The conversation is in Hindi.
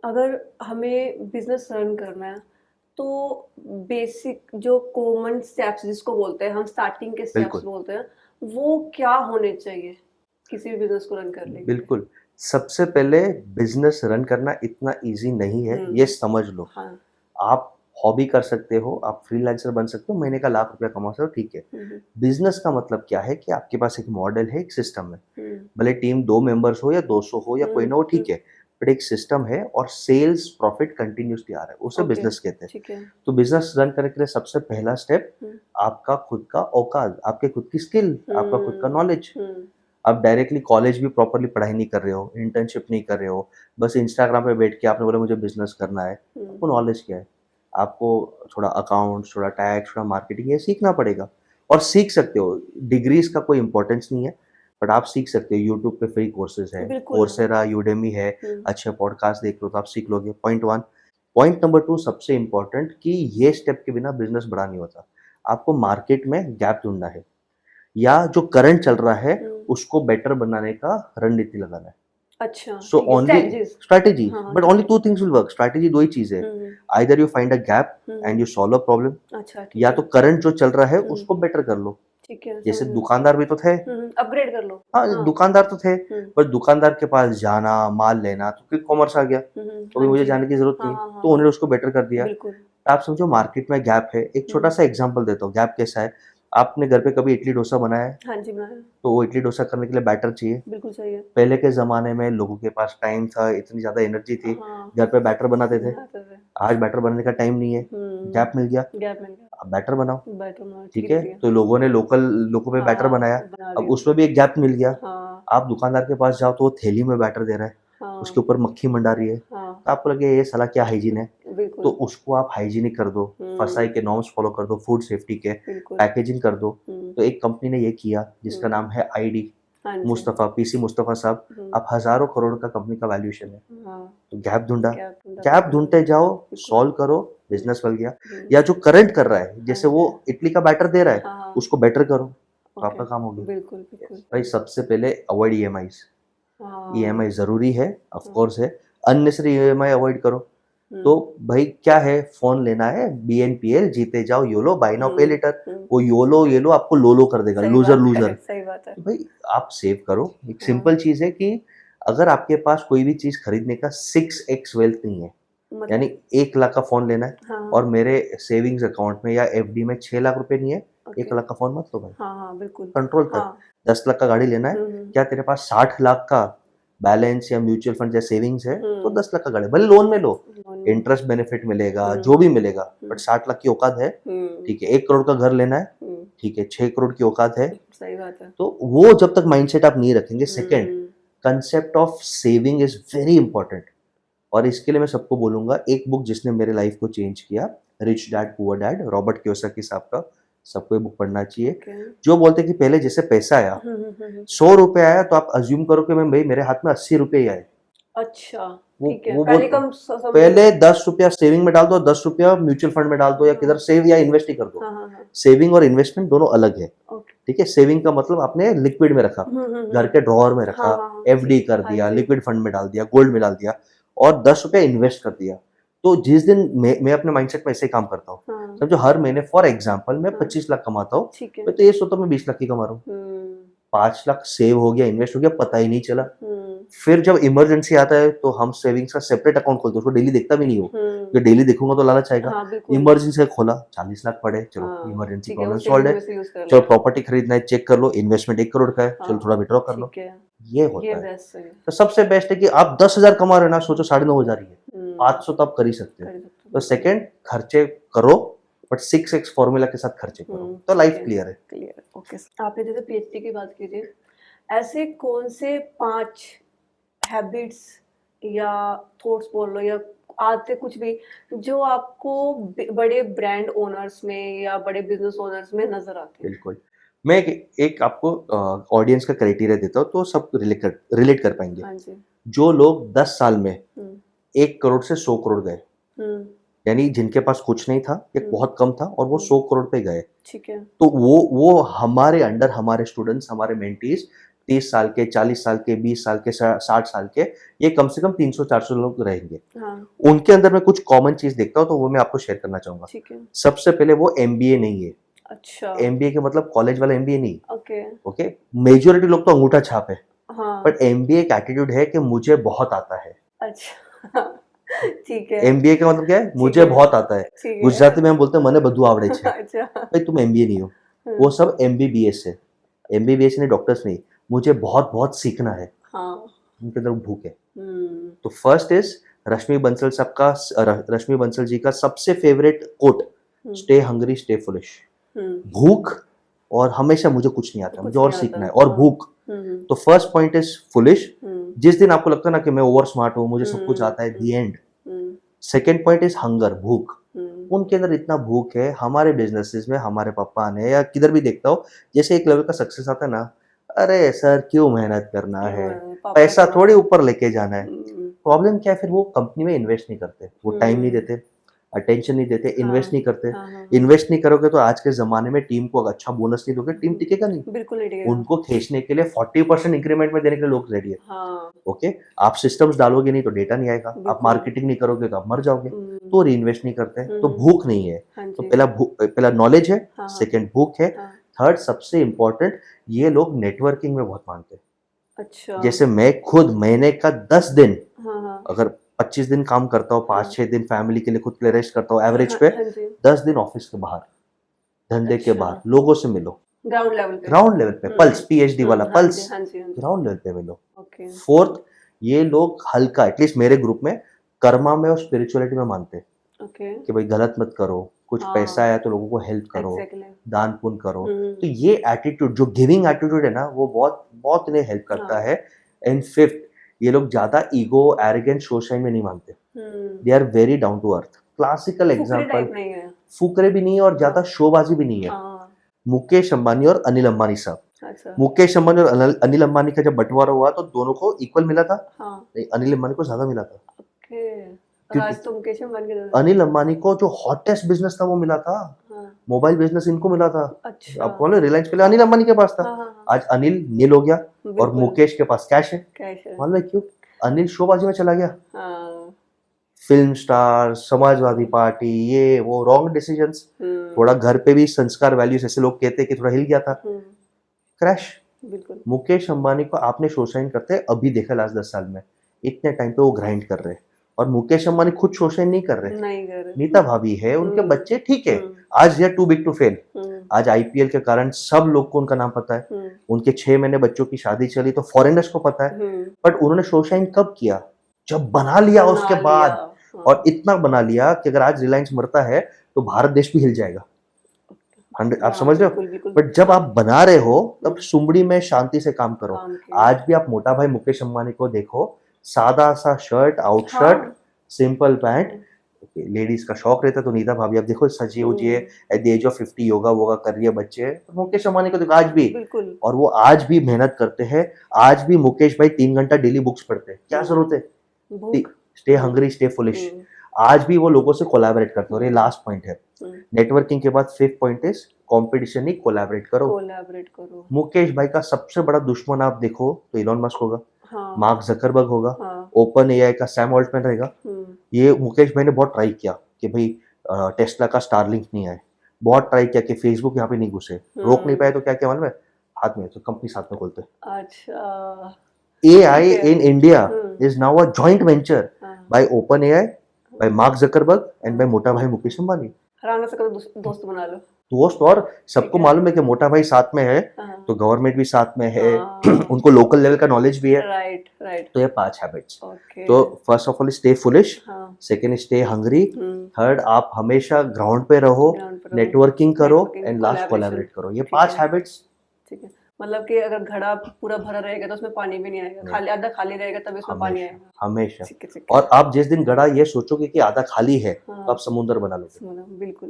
अगर हमें बिजनेस रन करना है तो बेसिक जो कॉमन स्टेप्स जिसको बोलते हैं हम स्टार्टिंग के स्टेप्स बिल्कुल, बोलते हैं वो क्या होने चाहिए किसी भी बिजनेस को रन करने के लिए। बिल्कुल। सबसे पहले बिज़नेस रन करना इतना ईज़ी नहीं है, ये हम्म। समझ लो। हाँ। आप हॉबी कर सकते हो, आप फ्रीलांसर बन सकते हो, महीने का लाख रुपया कमा सकते हो, ठीक है। हम्म। बिज़नेस का मतलब क्या है कि आपके पास एक मॉडल है, एक सिस्टम है। हम्म। भले टीम 2 मेंबर्स हो या 200 हो या कोई हम्म। ना हो, ठीक है। बट एक सिस्टम है और सेल्स प्रॉफिट कंटिन्यूअसली आ रहा है, उसे ओके। बिज़नेस कहते हैं। ठीक है। तो बिज़नेस रन करने के लिए सबसे पहला स्टेप हम्म। आपका खुद का औकात, आपके खुद की स्किल, आपका खुद का हम्म। नॉलेज। हम्म। आप डायरेक्टली कॉलेज भी प्रॉपर्ली पढ़ाई नहीं कर रहे हो, इंटर्नशिप नहीं कर रहे हो, बस इंस्टाग्राम पे बैठ के आपने बोला मुझे बिज़नेस करना है। हम्म। आपको नॉलेज क्या है? आपको थोड़ा अकाउंट्स, थोड़ा टैक्स, थोड़ा मार्केटिंग ये सीखना पड़ेगा और सीख सकते हो। डिग्रीज़ का कोई इम्पोर्टेंस नहीं है, बट आप सीख सकते हो। यूट्यूब पे फ्री कोर्सेज़ है, बिल्कुल। कोर्सेरा, यूडेमी है, हम्म। अच्छे पॉडकास्ट देख लो तो आप सीख लोगे, पॉइंट 1। पॉइंट नंबर 2 सबसे इम्पोर्टेंट कि ये स्टेप के बिना बिज़नेस बड़ा नहीं होता। आपको मार्केट में गैप ढूँढना है या जो करंट चल रहा है, हम्म। उसको बेटर बनाने का रणनीति लगाना है। अच्छा। So ठीक है, only स्ट्रेटजीज। strategy, हाँ हाँ, but ठीक only है। two things will work. Strategy दो ही चीज़ है। हम्म। Either you find a gap and hmm. you solve a problem, अच्छा, ठीक या है। तो करंट जो चल रहा है हम्म। उसको बेटर कर लो। ठीक है, जैसे समझ गई। दुकानदार भी तो थे। अपग्रेड कर लो। हाँ, हाँ। दुकानदार तो थे, हम्म। पर दुकानदार के पास जाना, माल लेना, तो क्विक कॉमर्स आ गया। तो हाँ अभी मुझे जी। जाने की ज़रूरत हाँ नहीं है, हाँ हाँ तो हाँ। उन्होंने उसको बेटर कर दिया। बिल्कुल। आप समझो मार्केट में गैप है। एक हम्म। छोटा-सा एग्ज़ाम्पल देता हूँ, गैप कैसा है। आपने घर पे कभी इडली डोसा बनाया है? हाँ जी, बनाया। तो वो इडली डोसा करने के लिए बैटर चाहिए। बिल्कुल सही है। पहले के ज़माने में लोगों के पास टाइम था, इतनी ज़्यादा एनर्जी थी, हाँ। घर पे बैटर बनाते थे। बनाते थे। आज बैटर बनाने का टाइम नहीं है, गैप मिल गया, गैप मिल गया। अब बैटर बनाओ, बैटर बनाओ, ठीक ठीक है? है, ठीक है। तो लोगों ने लोगों में बैटर हाँ, बनाया, बना अब दिया। उसमें भी एक गैप मिल गया। हाँ। आप दुकानदार के पास जाओ तो वो थैली में बैटर दे रहा है, उसके हाँ। ऊपर मक्खी मंडा रही है, हाँ। तो आपको लगे ये साला क्या हाइजीन है? तो बिल्कुल। उसको आप हाइजीनिक कर दो, फसाई हम्म। के नॉर्म्स फॉलो कर दो, फूड सेफ्टी के, बिल्कुल। पैकेजिंग कर दो। हम्म। तो एक कंपनी ने ये किया जिसका हम्म। नाम है आईडी, हाँ जी। मुस्तफ़ा, पीसी मुस्तफ़ा साहब। हम्म। अब हज़ारों करोड़ का कंपनी का वैल्यूएशन है। हाँ। तो गैप ढूँढा, गैप ढूंढा, गैप बिल्कुल। ढूँढते जाओ, बिल्कुल। सॉल्व करो, हम्म। बिज़नेस बन गया। हम्म। या जो करंट कर रहा है, हाँ जैसे वो जी। इडली का बैटर दे रहा है, हाँ हाँ। उसको बेटर करो, तो ओके। आपका काम हो गया। बिल्कुल बिल्कुल। भाई सबसे पहले अवॉइड ईएमआईज़। ईएमआई हाँ। ज़रूरी है, ऑफ हाँ। कोर्स है, अननेसेसरी ईएमआई अवॉइड करो। तो हम्म। भाई क्या है, फ़ोन लेना है, बीएनपीएल, जीते जाओ योलो, बाय नाउ पे लेटर। हम्म। वो योलो येलो आपको लोलो कर देगा, सही लूज़र बात है। लूज़र। सही बात है। तो भाई आप सेव करो। एक हाँ। सिंपल चीज़ है कि अगर आपके पास कोई भी चीज़ खरीदने का 6x वेल्थ नहीं है, यानी मतलब। 1 लाख का फ़ोन लेना है हाँ। और मेरे सेविंग्स अकाउंट में या एफडी में 6 लाख रुपए नहीं है, ओके। 1 लाख का फ़ोन मत लो भाई, हाँ हाँ, बिल्कुल। कंट्रोल कर। हाँ। 10 लाख का गाड़ी लेना है, हम्म। क्या तेरे पास 60 लाख का बैलेंस या म्यूचुअल फंड या सेविंग्स है, तो हम्म। 10 लाख का गाड़ी भले लोन में लो, लोन में। इंटरेस्ट बेनिफिट मिलेगा, जो हम्म। भी मिलेगा, बट हम्म। 60 लाख की औकात है, हम्म। ठीक है। 1 करोड़ का घर लेना है, हम्म। ठीक है, 6 करोड़ की औकात है। सही बात है। तो वो जब तक माइंडसेट आप नहीं रखेंगे, second, hmm. Concept of saving is very important. और इसके लिए मैं सबको बोलूँगा, एक बुक जिसने मेरे लाइफ को चेंज किया, rich dad poor dad, Robert Kiyosaki साहब का, सबको ये बुक पढ़ना चाहिए। ओके। जो बोलते हैं कि पहले जैसे पैसा आया, हम्म। ₹100 आया तो आप अज़्यूम करो कि मैं भाई मेरे हाथ में ₹80 ही आए। अच्छा। वो ठीक है, वो पहले वो कम समझूंगा। पहले ₹10 सेविंग में डाल दो, ₹10 म्यूचुअल फंड में डाल दो, या हाँ किधर सेव या इन्वेस्ट ही कर दो। हाँ हाँ हाँ। सेविंग और इन्वेस्टमेंट दोनों अलग है, ओके। ठीक है? सेविंग का मतलब आपने लिक्विड में रखा, घर हम्म। के ड्रॉअर में हाँ रखा, हाँ हाँ, एफडी ठीक। कर हाँ दिया, जी। लिक्विड फंड में डाल दिया, गोल्ड में डाल दिया, और ₹10 इन्वेस्ट कर दिया। तो जिस दिन मैं अपने माइंडसेट में ऐसे ही काम करता हूँ। हाँ समझो हर महीने फॉर एग्जांपल मैं हाँ। 25 लाख कमाता हूँ, ठीक है। मैं तो ये सोचता हूँ मैं 20 लाख की कमा रहा हूँ। हम्म। 5 लाख सेव हो गया, इन्वेस्ट हो गया, पता ही नहीं चला। हम्म। फिर जब इमरजेंसी आता है तो हम सेविंग्स का सेपरेट अकाउंट खोलते हैं, उसको डेली देखता भी नहीं हूँ। हम्म। जो डेली देखूंगा तो लालच आएगा। हाँ, बिल्कुल। इमरजेंसी खोला, 40 लाख पड़े, चलो हाँ, इमरजेंसी ठीक है, वो प्रॉब्लम सॉल्व सेविंग है। में से यूज कर चलो लिया। प्रॉपर्टी खरीदना है, चेक कर लो, इन्वेस्टमेंट 1 करोड़ का है, चलो थोड़ा हाँ, विड्रॉ कर लो। ठीक है। ये ये होता है। बेस्ट है। तो सबसे बेस्ट है कि आप 10,000 कमा रहे हो ना, सोचो 9,500 ही है। हम्म। 500 तो आप कर ही सकते हो। कर सकते हो, तो बिल्कुल। सेकंड, खर्चे करो, बट 6x फॉर्मूला के साथ खर्चे करो, तो ठीक लाइफ है। क्लियर है। Clear, okay. आपने जैसे पीएचडी की बात की थी, ऐसे कौन से 5 हैबिट्स या थॉट्स बोल लो या आदतें कुछ भी जो आपको बड़े ब्रांड ओनर्स में या बड़े बिजनेस ओनर्स में नजर आते हैं। बिल्कुल। मैं एक आपको ऑडियंस का क्राइटेरिया देता हूँ, तो सब रिलेट कर पाएँगे। हाँ जी। जो लोग 10 साल में हम्म। 1 करोड़ से 100 करोड़ गए, हम्म। यानी जिनके पास कुछ नहीं था, या हम्म। बहुत कम था और वो हम्म। 100 करोड़ पे गए, ठीक है। तो वो हमारे अंडर, हमारे स्टूडेंट्स, हमारे मेंटीज़ 30 साल के, 40 साल के, 20 साल के, 60 साल के, ये कम से कम 300-400 लोग रहेंगे। हाँ, उनके अंदर मैं कुछ कॉमन चीज देखता हूँ, तो वो मैं आपको शेयर करना चाहूंगा। ठीक है। सबसे पहले वो एमबीए नहीं है। अच्छा, एमबीए के मतलब कॉलेज वाला एमबीए नहीं। ओके, ओके, मेजोरिटी लोग तो अंगूठा छाप है, हाँ, बट एमबीए एक एटीट्यूड है कि मुझे बहुत आता है। अच्छा, ठीक है, एमबीए का मतलब क्या है? ठीक मुझे है, बहुत आता है। ठीक है, गुजराती में हम बोलते हैं मने बधु आवड़े छे। अच्छा, भाई तुम एमबीए नहीं हो, वो हम्म, सब एमबीबीएस है। एमबीबीएस नहीं, डॉक्टर्स नहीं। मुझे बहुत बहुत सीखना है, हाँ, उनके अंदर भूख है। हम्म, तो फर्स्ट इज रश्मि बंसल साहब का, रश्मि बंसल जी का सबसे फेवरेट कोट, हम्म, स्टे हंग्री स्टे फुलिश। हम्म, भूख, और हमेशा मुझे कुछ नहीं आता, कुछ मुझे और नहीं आता, सीखना है, और हाँ, भूख। तो फर्स्ट पॉइंट इज फुलिश। हम्म, जिस दिन आपको लगता है ना कि मैं ओवर स्मार्ट हूँ, मुझे सब कुछ हम्म, आता है, the end. Hmm, second point is hunger, भूख। हम्म, उनके अंदर इतना भूख है। हमारे बिजनेसेस में हमारे पापा ने, या किधर भी देखता हो, जैसे एक लेवल का सक्सेस आता है ना, अरे सर क्यों मेहनत करना क्यों है, है, पापा पैसा के थोड़ी पास, ऊपर लेके जाना है। हम्म, प्रॉब्लम क्या है, फिर वो कंपनी में इन्वेस्ट नहीं करते, वो टाइम नहीं हम्म, देते, अटेंशन नहीं देते, हाँ, इन्वेस्ट नहीं करते। हाँ, हाँ, हाँ, इन्वेस्ट नहीं करोगे तो आज के जमाने में टीम को अगर अच्छा बोनस नहीं दोगे, टीम टिकेगा नहीं। बिल्कुल नहीं टिकेगा, उनको खींचने के लिए 40% इंक्रीमेंट में देने के लिए लोग रेडी है। हाँ, ओके, आप सिस्टम्स डालोगे नहीं तो डेटा नहीं आएगा, आप बिल्कुल, मार्केटिंग नहीं करोगे तो आप मर जाओगे। हम्म, तो रीइन्वेस्ट नहीं करते, तो हम्म, भूख नहीं है। हाँ तो जी, पहला नॉलेज है, हाँ, हाँ, सेकंड भूख है, हाँ, थर्ड सबसे इंपॉर्टेंट, ये लोग नेटवर्किंग में बहुत मानते हैं। अच्छा, जैसे मैं खुद महीने का 10 दिन, हाँ, हाँ, अगर 25 दिन काम करता हूँ, हाँ, 5-6 दिन फैमिली के लिए खुद के लिए रेस्ट करता हूँ, एवरेज हाँ, पे हाँ जी, 10 दिन ऑफिस के बाहर, धंधे के अच्छा, बाहर लोगों से मिलो। ग्राउंड लेवल पे, ग्राउंड लेवल पे पल्स, पीएचडी वाला हाँ जी, पल्स, हाँ जी, हाँ जी, ग्राउंड लेवल पे मिलो। ओके, फोर्थ, ये लोग हल्का, एटलीस्ट मेरे ग्रुप में, कर्मा में और स्पिरिचुअलिटी में मानते हैं ओके, कि भाई गलत मत करो, कुछ पैसा हाँ, आया तो लोगों को हेल्प करो, एग्जैक्टली, दान पुण्य करो। हम्म, तो ये एटीट्यूड, जो गिविंग एटीट्यूड है ना, वो बहुत बहुत इन्हें हेल्प करता हाँ, है। एंड फिफ्थ, ये लोग ज्यादा ईगो, एरोगेंट, शोशाइन में नहीं मानते। They hmm, are very down to earth. Classical Fukrey example, type नहीं है, फुकरे भी नहीं है और ज्यादा हाँ, शोबाजी भी नहीं है। हाँ, मुकेश अंबानी और अनिल अंबानी साहब। अच्छा, मुकेश अंबानी और अनिल अंबानी का जब बंटवारा हुआ तो दोनों को इक्वल मिला था। हाँ, नहीं, अनिल अंबानी को ज्यादा मिला था, ओके, क्योंकि राज तो मुकेश अंबानी के दादा, अनिल अंबानी को जो हॉटेस्ट बिजनेस था वो मिला था, हाँ, मोबाइल बिजनेस इनको मिला था। अच्छा, आपको मालूम है, रिलायंस पहले अनिल अंबानी के पास था, हाँ, हाँ, हाँ, आज अनिल नील हो गया, और बिल्कुल, मुकेश के पास कैश है। कैश है, मालूम है क्यों? अनिल शोबाजी में चला गया, हाँ, फिल्म स्टार, समाजवादी पार्टी, ये वो, रॉन्ग डिसीजंस। थोड़ा हम्म, घर पे भी संस्कार, वैल्यूज, ऐसे लोग कहते हैं कि थोड़ा हिल गया था, हम्म, क्रैश। बिल्कुल, मुकेश अंबानी को आपने शोषण करते अभी देखा लास्ट 10 साल में, इतने टाइम पे वो ग्राइंड कर रहे हैं। और मुकेश अंबानी खुद शोषण नहीं कर रहे, नहीं कर, नीता भाभी है, उनके हम्म, बच्चे ठीक है। हम्म, आज they are too big to fail. हम्म, आज आईपीएल के कारण सब लोग को उनका नाम पता है, हम्म, उनके 6 महीने बच्चों की शादी चली तो फॉरेनर्स को पता है। हम्म, बट उन्होंने शोशाइन कब किया? जब बना लिया बना उसके लिया, बाद। और हाँ, इतना बना लिया कि अगर आज रिलायंस मरता है तो भारत देश भी हिल जाएगा। आप हाँ, समझ रहे हो? बिल्कुल, बिल्कुल, बट जब हाँ, आप बना रहे हो तब हम्म, सुमड़ी में शांति से काम करो। काम किया, आज भी आप मोटा भाई मुकेश अंबानी को देखो, सादा सा शर्ट, आउट शर्ट, हाँ, सिंपल पैंट। हाँ, लेडीज का शौक रहता है तो नीता भाभी आप देखो सजी उजी है, at the age of 50 yoga वोगा कर रही है, बच्चे हैं। तो मुकेश अंबानी को देखो आज भी, बिल्कुल, और वो आज भी मेहनत करते हैं। आज भी मुकेश भाई 3 घंटा डेली बुक्स पढ़ते हैं, क्या जरूरत है? भूख, स्टे हम्म, हंग्री स्टे फुलिश। हम्म, आज भी वो लोगों से कोलैबोरेट करते हैं। और ये हम्म, लास्ट पॉइंट है, नेटवर्किंग के बाद फिफ्थ पॉइंट इज कंपटीशन नहीं, कोलैबोरेट करो। कोलैबोरेट करो, मुकेश भाई का सबसे बड़ा दुश्मन आप देखो तो इलॉन मस्क होगा, हाँ, मार्क जकरबर्ग होगा, हाँ, ओपन एआई का सैम ऑल्टमैन रहेगा। हम्म, ये मुकेश भाई ने बहुत ट्राई किया कि भाई टेस्ला का स्टारलिंक नहीं आए, बहुत ट्राई किया कि फेसबुक यहाँ पे नहीं घुसे, रोक नहीं पाए। तो क्या क्या मालूम है, हाथ में तो कंपनी साथ में खोलते। अच्छा, ठीक एआई है, in India is now a joint venture हाँ, by Open AI, by Mark Zuckerberg and by हाँ, मोटा भाई मुकेश अंबानी। हराना से करो दोस्त बना लो, दोस्त, और ठीक सबको है, मालूम है कि मोटा भाई साथ में है हाँ, तो गवर्नमेंट भी साथ में है, हाँ, उनको लोकल लेवल का नॉलेज भी है। राइट, राइट, तो ये 5 हैबिट्स। ओके, तो first of all stay foolish, हाँ, सेकेंड स्टे हंग्री, हम्म, थर्ड आप हमेशा ग्राउंड पे रहो, ग्राउंड पर रहो, नेटवर्किंग करो, networking, and last collaboration, collaborate करो। ये ठीक 5 हैबिट्स। ठीक है, मतलब कि अगर घड़ा पूरा भरा रहेगा तो उसमें पानी भी नहीं आएगा, नहीं, खाली आधा खाली रहेगा तभी उसमें पानी हमेशा आएगा, हमेशा। ठीक है, और आप जिस दिन गड़ा ये सोचोगे कि आधा खाली है तो हाँ, आप समुंदर बना लोगे। बिल्कुल, बिल्कुल,